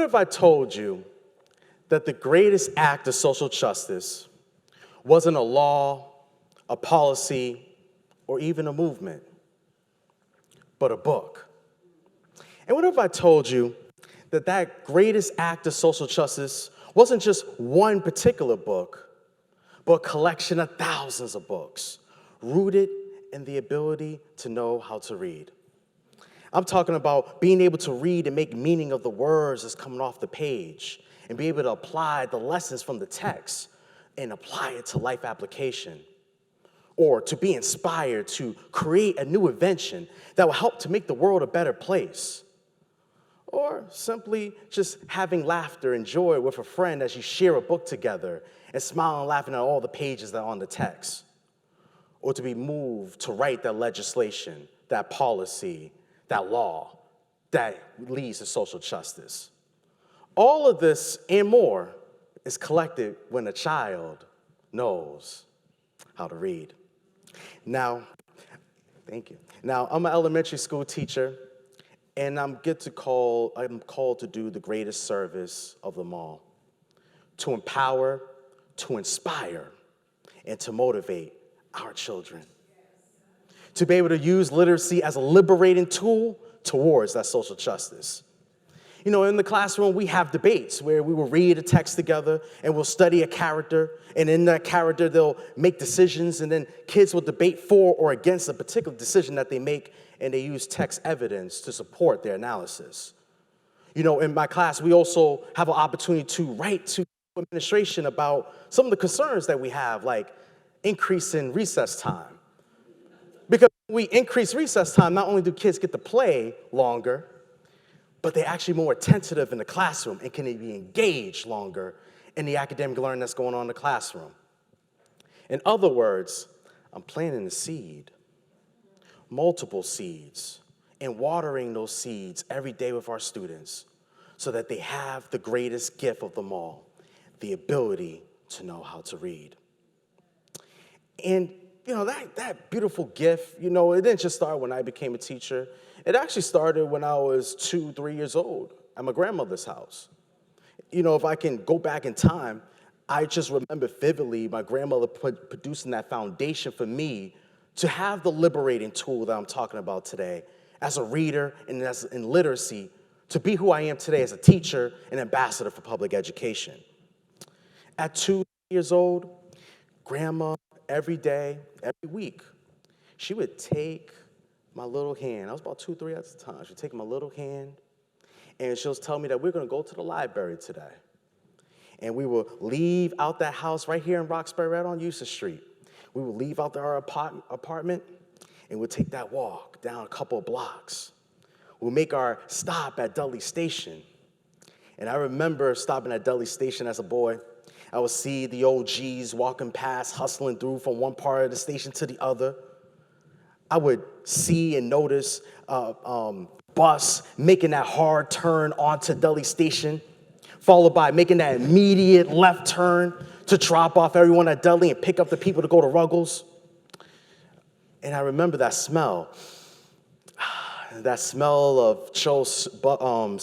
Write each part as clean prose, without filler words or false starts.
if I told you that the greatest act of social justice wasn't a law, a policy, or even a movement, but a book? And what if I told you that that greatest act of social justice wasn't just one particular book, but a collection of thousands of books rooted in the ability to know how to read? I'm talking about being able to read and make meaning of the words that's coming off the page and be able to apply the lessons from the text and apply it to life application. Or to be inspired to create a new invention that will help to make the world a better place. Or simply just having laughter and joy with a friend as you share a book together and smile and laughing at all the pages that are on the text. Or to be moved to write that legislation, that policy, that law that leads to social justice. All of this and more is collected when a child knows how to read. Now, thank you. Now, I'm an elementary school teacher, and I'm called to do the greatest service of them all, to empower, to inspire, and to motivate our children. To be able to use literacy as a liberating tool towards that social justice. You know, in the classroom, we have debates where we will read a text together and we'll study a character, and in that character, they'll make decisions, and then kids will debate for or against a particular decision that they make, and they use text evidence to support their analysis. You know, in my class, we also have an opportunity to write to administration about some of the concerns that we have, like increase in recess time. Because when we increase recess time, not only do kids get to play longer, but they're actually more attentive in the classroom and can be engaged longer in the academic learning that's going on in the classroom. In other words, I'm planting a seed, multiple seeds, and watering those seeds every day with our students so that they have the greatest gift of them all, the ability to know how to read. And you know, that beautiful gift, you know, it didn't just start when I became a teacher. It actually started when I was 2, 3 years old at my grandmother's house. You know, if I can go back in time, I just remember vividly my grandmother producing that foundation for me to have the liberating tool that I'm talking about today as a reader and as in literacy, to be who I am today as a teacher and ambassador for public education. At 2 years old, Grandma, every day, every week, she would take my little hand. I was about 2, 3 at the time. She'd take my little hand, and she'll tell me that we're going to go to the library today. And we will leave out that house right here in Roxbury, right on Eustis Street. We will leave out our apartment, and we'll take that walk down a couple of blocks. We'll make our stop at Dudley Station. And I remember stopping at Dudley Station as a boy. I would see the OGs walking past, hustling through from one part of the station to the other. I would see and notice bus making that hard turn onto Dudley Station, followed by making that immediate left turn to drop off everyone at Dudley and pick up the people to go to Ruggles. And I remember that smell of Cho's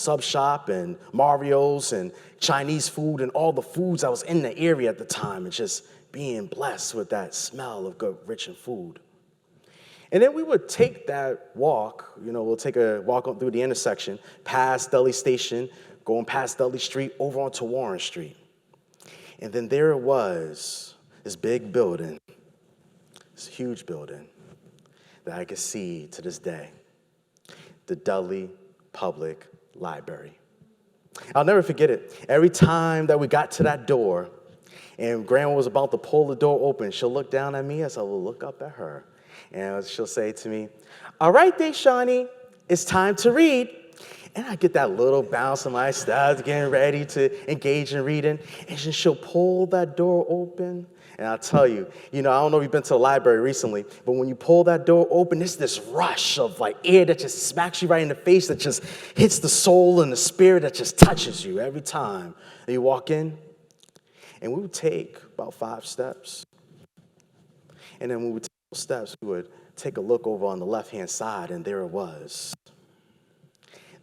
sub shop and Mario's and Chinese food and all the foods that was in the area at the time, and just being blessed with that smell of good, rich and food. And then we would take that walk, you know, we'll take a walk up through the intersection, past Dudley Station, going past Dudley Street, over onto Warren Street. And then there it was, this big building, this huge building that I could see to this day, the Dudley Public Library. I'll never forget it. Every time that we got to that door and Grandma was about to pull the door open, she'll look down at me as I will look up at her. And she'll say to me, "All right, Shawnee, it's time to read." And I get that little bounce in my steps, getting ready to engage in reading. And then she'll pull that door open. And I'll tell you, you know, I don't know if you've been to the library recently, but when you pull that door open, there's this rush of like air that just smacks you right in the face, that just hits the soul and the spirit, that just touches you every time that you walk in. And we would take about 5 steps. And then when we would take those steps, we would take a look over on the left-hand side, and there it was.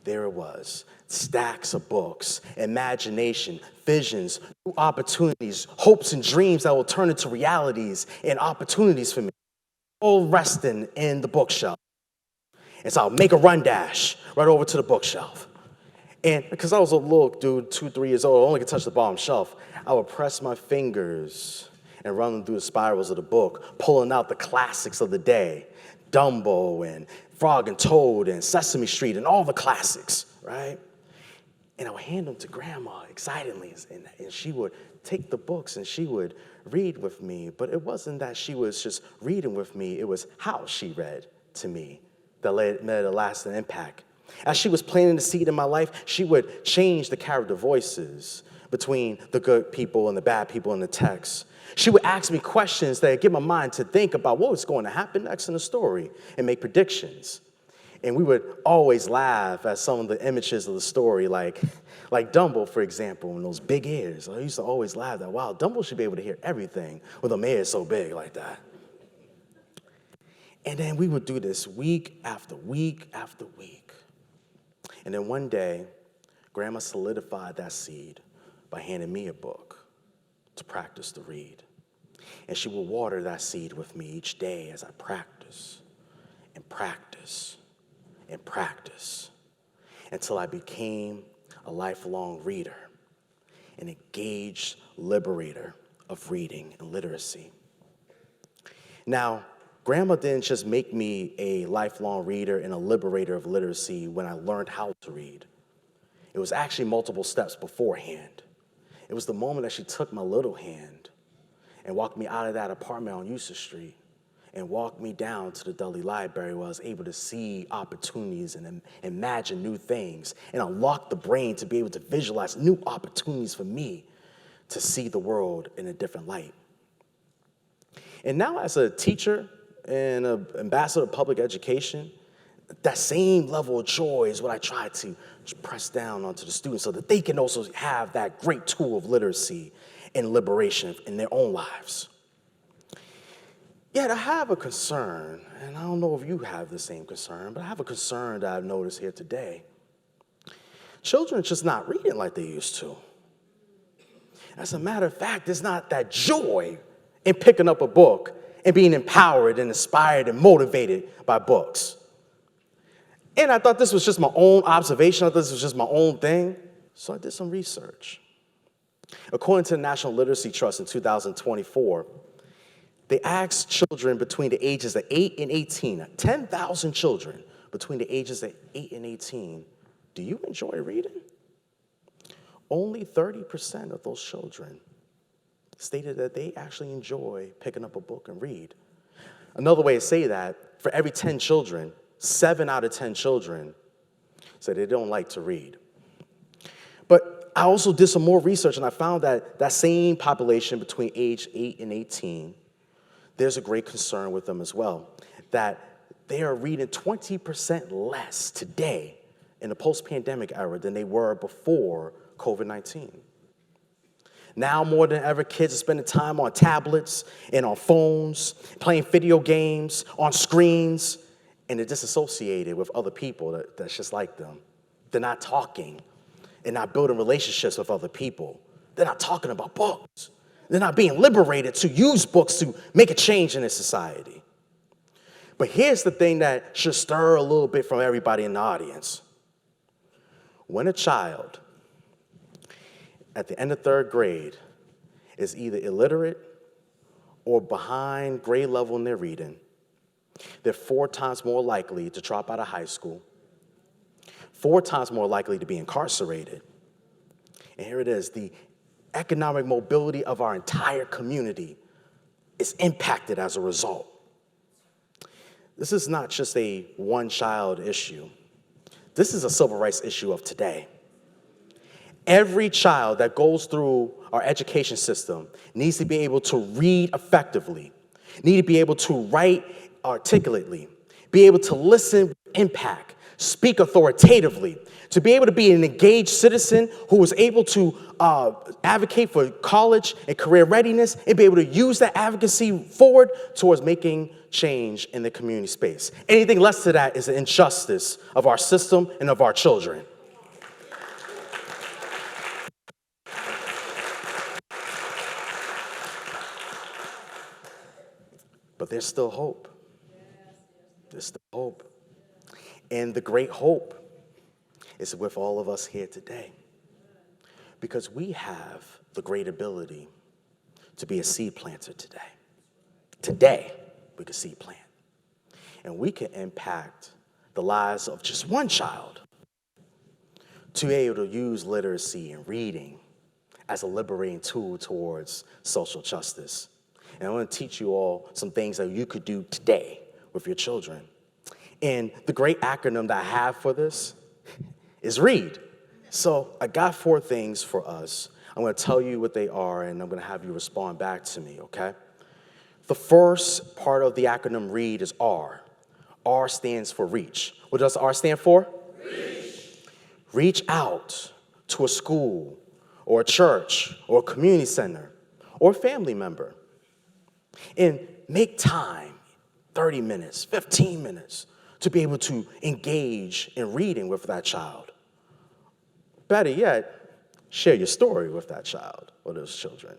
There it was, stacks of books, imagination, visions, new opportunities, hopes and dreams that will turn into realities and opportunities for me, all resting in the bookshelf. And so I'll make a run dash right over to the bookshelf. And because I was a little dude, 2, 3 years old, I only could touch the bottom shelf, I would press my fingers and run them through the spirals of the book, pulling out the classics of the day, Dumbo and Frog and Toad and Sesame Street and all the classics, right? And I would hand them to Grandma excitedly, and she would take the books and she would read with me. But it wasn't that she was just reading with me, it was how she read to me that made a lasting impact. As she was planting the seed in my life, she would change the character voices between the good people and the bad people in the text. She would ask me questions that would get my mind to think about what was going to happen next in the story and make predictions. And we would always laugh at some of the images of the story, like Dumbo, for example, and those big ears. I used to always laugh that, wow, Dumbo should be able to hear everything with them ears so big like that. And then we would do this week after week after week. And then one day, Grandma solidified that seed by handing me a book to practice to read. And she would water that seed with me each day as I practice and practice and practice until I became a lifelong reader, an engaged liberator of reading and literacy. Now, Grandma didn't just make me a lifelong reader and a liberator of literacy when I learned how to read. It was actually multiple steps beforehand. It was the moment that she took my little hand and walked me out of that apartment on Eustis Street and walked me down to the Dudley Library where I was able to see opportunities and imagine new things and unlock the brain to be able to visualize new opportunities for me to see the world in a different light. And now as a teacher and an ambassador of public education, that same level of joy is what I try to press down onto the students so that they can also have that great tool of literacy and liberation in their own lives. Yet I have a concern, and I don't know if you have the same concern, but I have a concern that I've noticed here today. Children are just not reading like they used to. As a matter of fact, there's not that joy in picking up a book and being empowered and inspired and motivated by books. And I thought this was just my own observation. I thought this was just my own thing. So I did some research. According to the National Literacy Trust in 2024, they asked children between the ages of 8 and 18, 10,000 children between the ages of 8 and 18, do you enjoy reading? Only 30% of those children stated that they actually enjoy picking up a book and read. Another way to say that, for every 10 children, 7 out of 10 children said they don't like to read. But I also did some more research, and I found that that same population between age 8 and 18, there's a great concern with them as well, that they are reading 20% less today in the post-pandemic era than they were before COVID-19. Now more than ever, kids are spending time on tablets and on phones, playing video games, on screens, and they're disassociated with other people that's just like them. They're not talking and not building relationships with other people. They're not talking about books. They're not being liberated to use books to make a change in this society. But here's the thing that should stir a little bit from everybody in the audience. When a child at the end of 3rd grade is either illiterate or behind grade level in their reading, they're 4 times more likely to drop out of high school, 4 times more likely to be incarcerated. And here it is, the economic mobility of our entire community is impacted as a result. This is not just a one-child issue. This is a civil rights issue of today. Every child that goes through our education system needs to be able to read effectively, need to be able to write articulately, be able to listen with impact, speak authoritatively, to be able to be an engaged citizen who is able to advocate for college and career readiness and be able to use that advocacy forward towards making change in the community space. Anything less to that is an injustice of our system and of our children. there's still hope. There's still hope. And the great hope is with all of us here today. Because we have the great ability to be a seed planter today. Today, we can seed plant. And we can impact the lives of just one child to be able to use literacy and reading as a liberating tool towards social justice. And I want to teach you all some things that you could do today with your children. And the great acronym that I have for this is READ. So I got 4 things for us. I'm going to tell you what they are, and I'm going to have you respond back to me, okay? The first part of the acronym READ is R. R stands for reach. What does R stand for? Reach. Reach out to a school or a church or a community center or a family member and make time, 30 minutes, 15 minutes, to be able to engage in reading with that child. Better yet, share your story with that child or those children.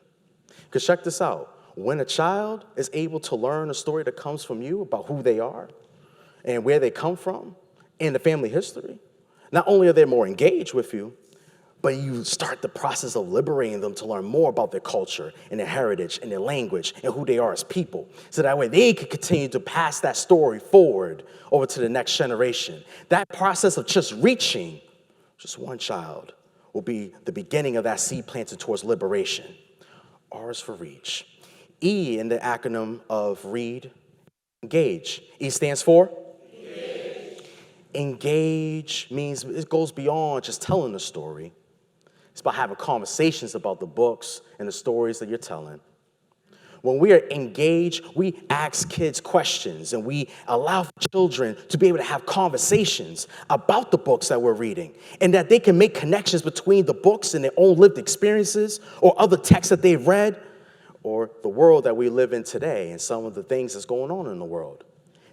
Because check this out. When a child is able to learn a story that comes from you about who they are and where they come from and the family history, not only are they more engaged with you, but you start the process of liberating them to learn more about their culture and their heritage and their language and who they are as people. So that way they can continue to pass that story forward over to the next generation. That process of just reaching just one child will be the beginning of that seed planted towards liberation. R is for reach. E in the acronym of READ, engage. E stands for? Engage. Engage means it goes beyond just telling the story. It's about having conversations about the books and the stories that you're telling. When we are engaged, we ask kids questions and we allow children to be able to have conversations about the books that we're reading and that they can make connections between the books and their own lived experiences or other texts that they've read or the world that we live in today and some of the things that's going on in the world.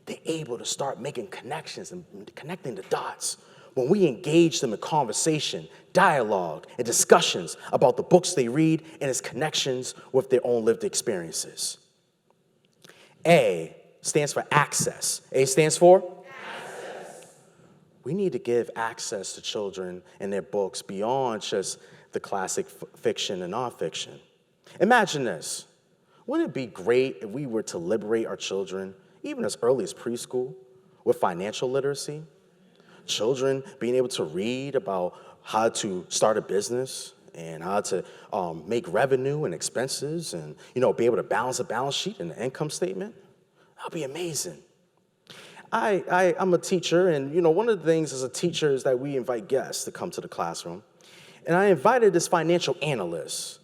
They're able to start making connections and connecting the dots. When we engage them in conversation, dialogue, and discussions about the books they read and its connections with their own lived experiences. A stands for access. A stands for? Access. We need to give access to children and their books beyond just the classic fiction and nonfiction. Imagine this. Wouldn't it be great if we were to liberate our children, even as early as preschool, with financial literacy? Children being able to read about how to start a business and how to make revenue and expenses and, be able to balance a balance sheet and an income statement. That would be amazing. I'm a teacher, and, one of the things as a teacher is that we invite guests to come to the classroom. And I invited this financial analyst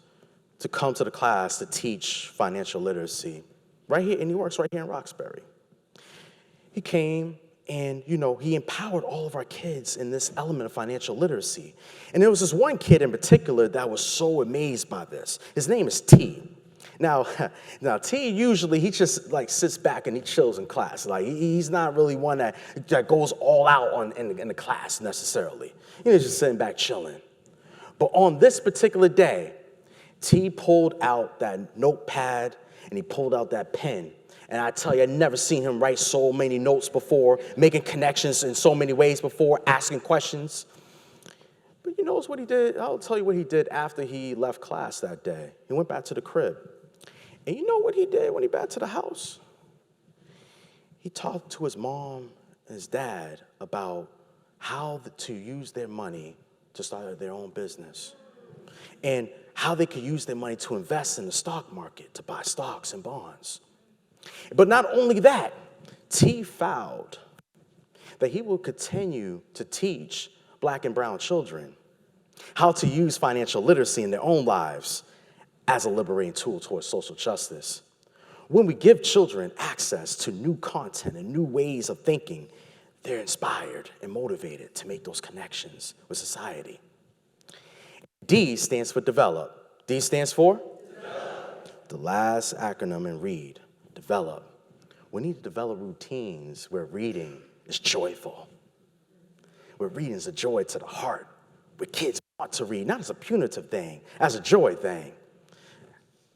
to come to the class to teach financial literacy right here, and he works right here in Roxbury. He came. And, he empowered all of our kids in this element of financial literacy. And there was this one kid in particular that was so amazed by this. His name is T. Now T usually, he just sits back and he chills in class. He's not really one that goes all out in the class necessarily. He's just sitting back chilling. But on this particular day, T pulled out that notepad and he pulled out that pen. And I tell you, I've never seen him write so many notes before, making connections in so many ways before, asking questions. But you know what he did? I'll tell you what he did after he left class that day. He went back to the crib. And you know what he did when he got to the house? He talked to his mom and his dad about how to use their money to start their own business. And how they could use their money to invest in the stock market, to buy stocks and bonds. But not only that, T vowed that he will continue to teach Black and brown children how to use financial literacy in their own lives as a liberating tool towards social justice. When we give children access to new content and new ways of thinking, they're inspired and motivated to make those connections with society. D stands for develop. D stands for? Develop. The last acronym in READ. Develop. We need to develop routines where reading is joyful, where reading is a joy to the heart, where kids want to read, not as a punitive thing, as a joy thing.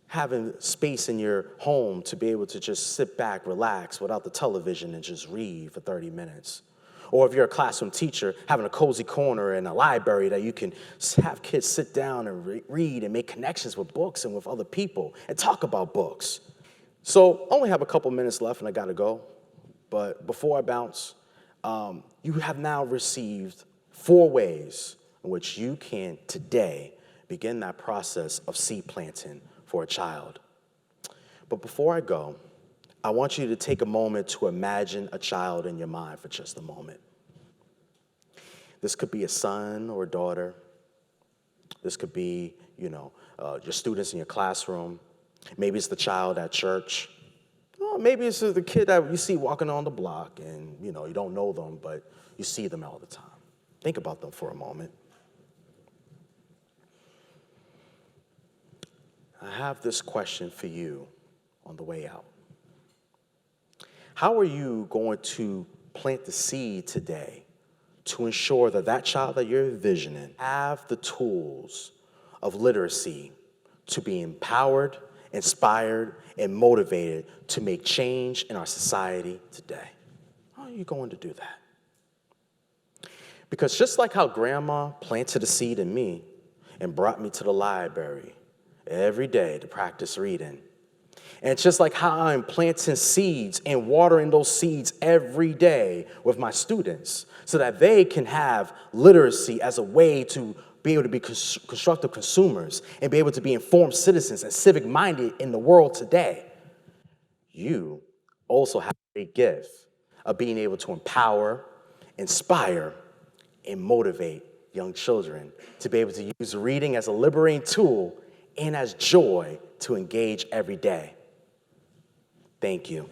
having space in your home to be able to just sit back, relax without the television and just read for 30 minutes. Or if you're a classroom teacher, having a cozy corner in a library that you can have kids sit down and read and make connections with books and with other people and talk about books. So I only have a couple minutes left and I gotta go. But before I bounce, you have now received 4 ways in which you can today begin that process of seed planting for a child. But before I go, I want you to take a moment to imagine a child in your mind for just a moment. This could be a son or a daughter. This could be, your students in your classroom. Maybe it's the child at church. Or maybe it's the kid that you see walking on the block and, you don't know them, but you see them all the time. Think about them for a moment. I have this question for you on the way out. How are you going to plant the seed today to ensure that that child that you're envisioning have the tools of literacy to be empowered, inspired, and motivated to make change in our society today? How are you going to do that? Because just like how grandma planted a seed in me and brought me to the library every day to practice reading, and it's just like how I'm planting seeds and watering those seeds every day with my students so that they can have literacy as a way to be able to be constructive consumers and be able to be informed citizens and civic-minded in the world today. You also have a gift of being able to empower, inspire, and motivate young children to be able to use reading as a liberating tool and as joy to engage every day. Thank you.